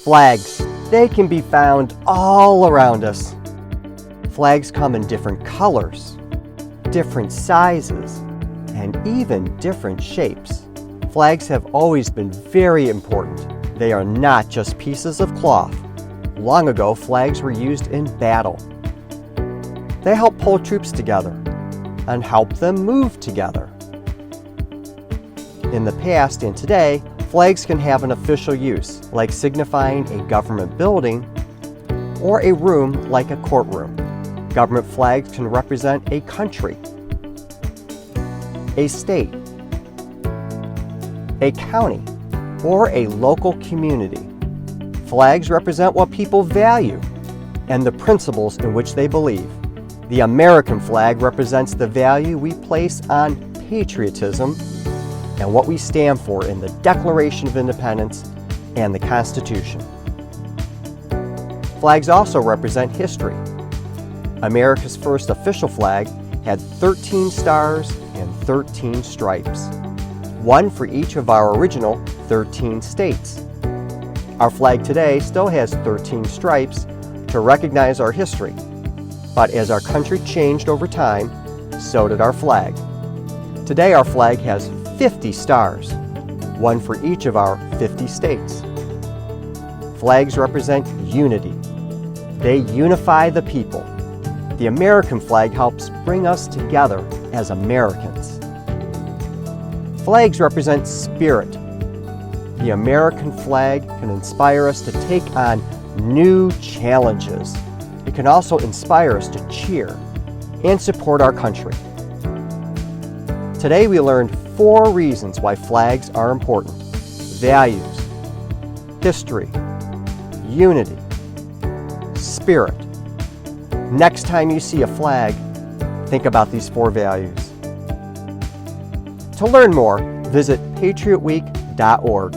Flags, they can be found all around us. Flags come in different colors, different sizes, and even different shapes. Flags have always been very important. They are not just pieces of cloth. Long ago, flags were used in battle. They help pull troops together and help them move together. In the past and today, flags can have an official use, like signifying a government building or a room like a courtroom. Government flags can represent a country, a state, a county, or a local community. Flags represent what people value and the principles in which they believe. The American flag represents the value we place on patriotism and what we stand for in the Declaration of Independence and the Constitution. Flags also represent history. America's first official flag had 13 stars and 13 stripes, one for each of our original 13 states. Our flag today still has 13 stripes to recognize our history, but as our country changed over time, so did our flag. Today our flag has 50 stars, one for each of our 50 states. Flags represent unity. They unify the people. The American flag helps bring us together as Americans. Flags represent spirit. The American flag can inspire us to take on new challenges. It can also inspire us to cheer and support our country. Today we learned 4 reasons why flags are important: values, history, unity, spirit. Next time you see a flag, think about these 4 values. To learn more, visit patriotweek.org.